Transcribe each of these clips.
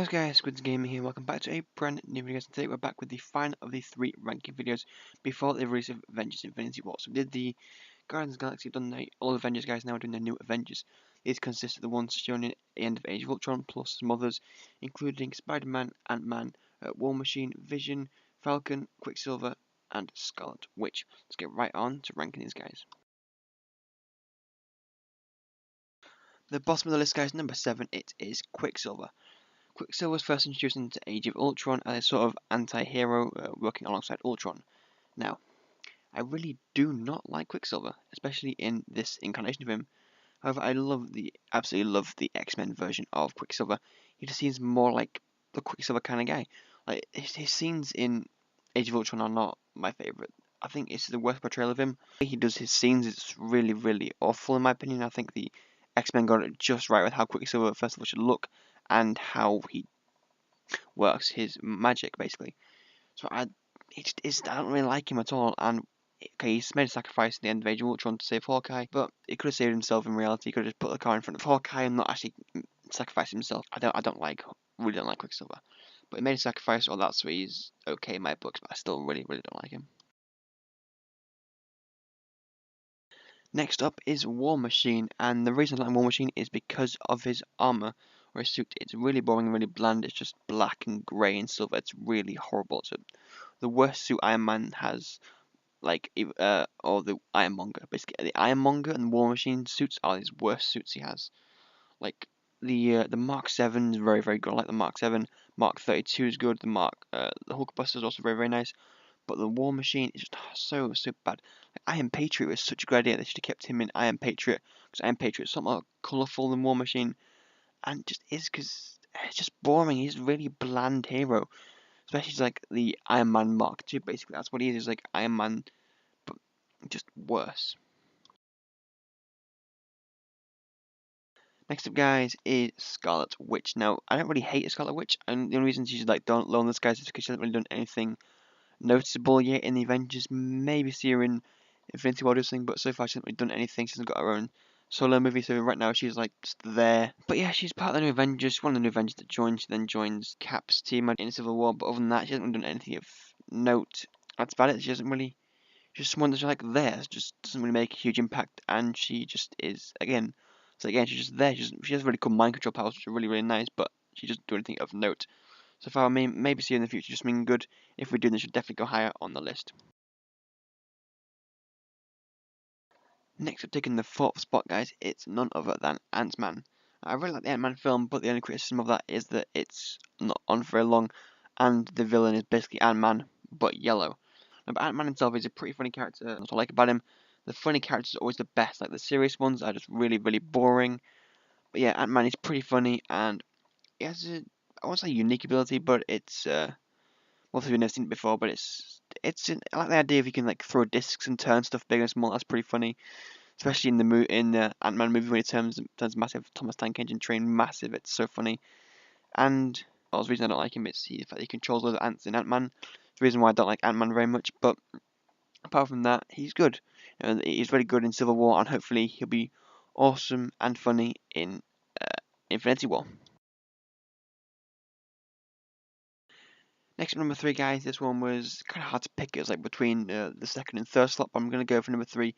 Hey guys, Squidzz Gaming here. Welcome back to a brand new video. Today we're back with the final of the 3 ranking videos before the release of Avengers Infinity War. So we did the Guardians of the Galaxy, done the all Avengers guys, now we're doing the new Avengers. These consist of the ones shown in the end of Age of Ultron, plus some others, including Spider-Man, Ant-Man, War Machine, Vision, Falcon, Quicksilver, and Scarlet Witch. Let's get right on to ranking these guys. The bottom of the list, guys, number 7, it is Quicksilver. Quicksilver was first introduced into Age of Ultron as a sort of anti-hero working alongside Ultron. Now, I really do not like Quicksilver, especially in this incarnation of him. However, absolutely love the X-Men version of Quicksilver. He just seems more like the Quicksilver kind of guy. Like his scenes in Age of Ultron are not my favorite. I think it's the worst portrayal of him. He does his scenes, it's really, really awful in my opinion. I think the X-Men got it just right with how Quicksilver first of all should look and how he works his magic basically. So I don't really like him at all. And okay, he's made a sacrifice at the end of Age of Ultron to save Hawkeye, but he could have saved himself in reality. He could have just put the car in front of Hawkeye and not actually sacrifice himself. I really don't like Quicksilver, but he made a sacrifice. Well, that's why he's okay in my books, but I still really don't like him. Next up is War Machine, and the reason I like War Machine is because of his armor or his suit. It's really boring and really bland. It's just black and grey and silver. It's really horrible. It's the worst suit Iron Man has, or the Ironmonger. Basically, the Ironmonger and the War Machine suits are his worst suits he has. Like the Mark 7 is very good. I like the Mark 7. Mark 32 is good. The Hulkbuster is also very nice. But the War Machine is just so bad. Like, Iron Patriot was such a good idea. They should have kept him in Iron Patriot, because Iron Patriot is something more colourful than War Machine, and just is because it's just boring. He's a really bland hero, especially like the Iron Man Mark 2. Basically, that's what he is. He's like Iron Man, but just worse. Next up, guys, is Scarlet Witch. Now, I don't really hate Scarlet Witch, and the only reason she's like don't loan this guys is because she hasn't really done anything noticeable yet in the Avengers. Maybe see her in Infinity War or something, but so far she hasn't really done anything. She hasn't got her own solo movie, so right now she's like just there. But yeah, she's part of the new Avengers, one of the new Avengers that joins. She then joins Cap's team in Civil War, but other than that, she hasn't really done anything of note. That's about it. She doesn't really, she's just someone that's like there, just doesn't really make a huge impact, and she just is again. So again, she's just there. She has really cool mind control powers, which are really nice, but she doesn't do anything of note. So far, I mean, maybe see her in the future, just mean good. If we do, then should definitely go higher on the list. Next up, taking the 4th spot, guys, it's none other than Ant-Man. I really like the Ant-Man film, but the only criticism of that is that it's not on for very long, and the villain is basically Ant-Man, but yellow. Now, but Ant-Man himself is a pretty funny character. That's what I like about him. The funny characters are always the best. Like the serious ones are just really boring. But yeah, Ant-Man is pretty funny, and he has I won't say unique ability, but it's well, we've never seen it before, but I like the idea if you can like throw discs and turn stuff big and small. That's pretty funny, especially in the Ant-Man movie when he turns massive Thomas Tank Engine train massive. It's so funny. And well, the reason I don't like him is the fact that he controls loads of ants in Ant-Man. The reason why I don't like Ant-Man very much. But apart from that, he's good. And he's really good in Civil War, and hopefully he'll be awesome and funny in Infinity War. Next, number 3, guys. This one was kind of hard to pick. It was like between the 2nd and 3rd slot, but I'm going to go for number 3,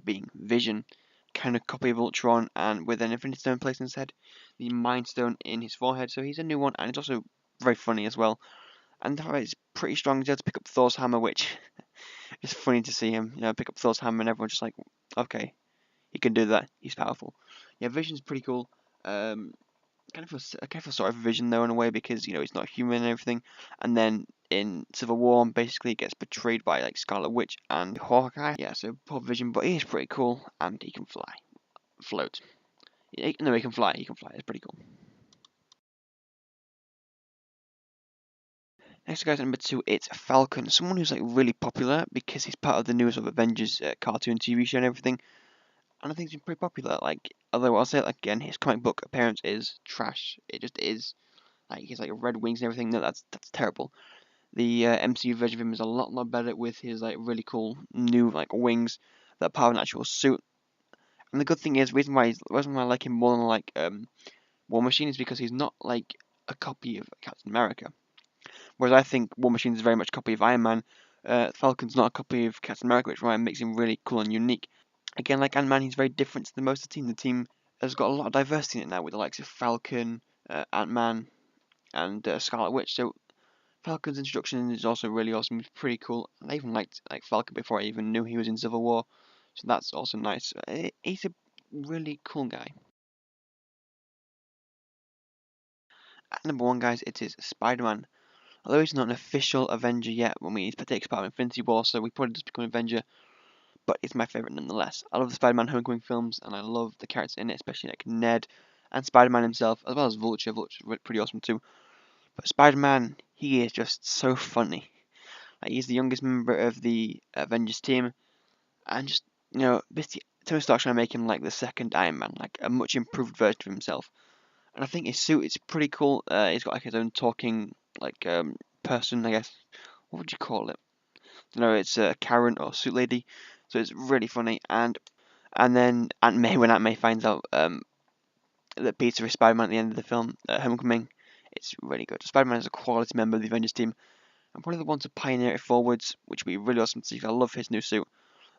being Vision. Kind of copy of Ultron, and with an Infinity Stone placed in his head, the Mind Stone in his forehead. So he's a new one, and it's also very funny as well. And it's pretty strong. He's able to pick up Thor's hammer, which is funny to see him, pick up Thor's hammer, and everyone's just like, okay, he can do that. He's powerful. Yeah, Vision's pretty cool. I kind of feel sorry for Vision though in a way because he's not human and everything, and then in Civil War basically he gets betrayed by like Scarlet Witch and Hawkeye. Yeah, so poor Vision, but he's pretty cool and he can float. No, he can fly. He can fly. It's pretty cool. Next, guys, at number 2, it's Falcon. Someone who's like really popular because he's part of the newest of Avengers cartoon TV show and everything. And I think he's been pretty popular. Like, although I'll say it again, his comic book appearance is trash. It just is. Like he's like red wings and everything. No, that's terrible. The MCU version of him is a lot better with his like really cool new like wings that are part of an actual suit. And the good thing is, reason why I like him more than like War Machine is because he's not like a copy of Captain America. Whereas I think War Machine is very much a copy of Iron Man. Falcon's not a copy of Captain America, which makes him really cool and unique. Again, like Ant-Man, he's very different to the most of the team. The team has got a lot of diversity in it now, with the likes of Falcon, Ant-Man, and Scarlet Witch. So Falcon's introduction is also really awesome. It's pretty cool. I even liked Falcon before I even knew he was in Civil War, so that's also nice. He's a really cool guy. At number 1, guys, it is Spider-Man. Although he's not an official Avenger yet, he takes part in Infinity War, so we probably just become an Avenger. But it's my favourite nonetheless. I love the Spider-Man Homecoming films, and I love the characters in it, especially like Ned and Spider-Man himself, as well as Vulture. Vulture's pretty awesome too. But Spider-Man, he is just so funny. Like, he's the youngest member of the Avengers team, and just, basically, Tony Stark's trying to make him like the second Iron Man, like a much improved version of himself. And I think his suit is pretty cool. He's got like his own talking person, I guess. What would you call it? I don't know. It's a Karen or suit lady. So it's really funny. And then when Aunt May finds out that Peter is Spider-Man at the end of the film, Homecoming, it's really good. Spider-Man is a quality member of the Avengers team, and probably the one to pioneer it forwards, which would be really awesome to see. I love his new suit.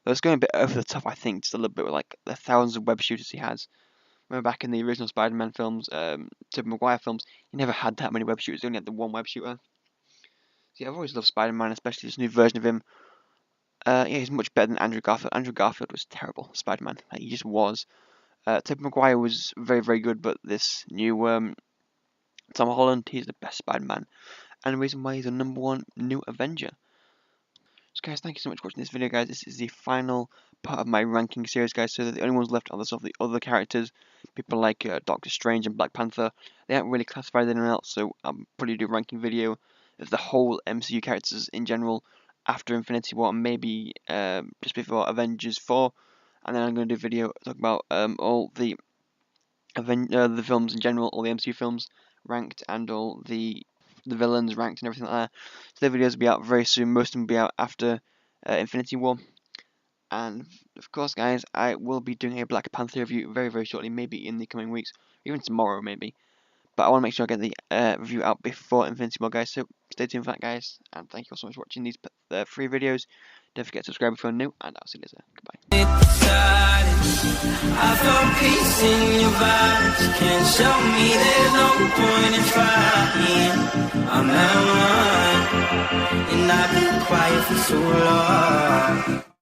Though it's going a bit over the top, I think, just a little bit with like the thousands of web shooters he has. Remember back in the original Spider-Man films, Tobey Maguire films, he never had that many web shooters. He only had the one web shooter. So yeah, I've always loved Spider-Man, especially this new version of him. Yeah, he's much better than Andrew Garfield. Andrew Garfield was terrible Spider-Man. Like, he just was. Tobey Maguire was very, very good, but this new Tom Holland, he's the best Spider-Man, and the reason why he's the number 1 new Avenger. So guys, thank you so much for watching this video, guys. This is the final part of my ranking series, guys. So the only ones left are the other characters, people like Doctor Strange and Black Panther. They aren't really classified as anyone else, so I'll probably do a ranking video of the whole MCU characters in general after Infinity War, and maybe just before Avengers 4. And then I'm going to do a video talking about all the films in general, all the MCU films ranked, and all the villains ranked and everything like that. So the videos will be out very soon. Most of them will be out after Infinity War. And of course, guys, I will be doing a Black Panther review very, very shortly, maybe in the coming weeks, even tomorrow, maybe. But I want to make sure I get the review out before Infinity War, guys. So stay tuned for that, guys. And thank you all so much for watching these 3 videos. Don't forget to subscribe if you're new, and I'll see you later. Goodbye. I found peace in your vibes. Can't show me there's no point in trying. I'm at one, and I've been quiet for so long.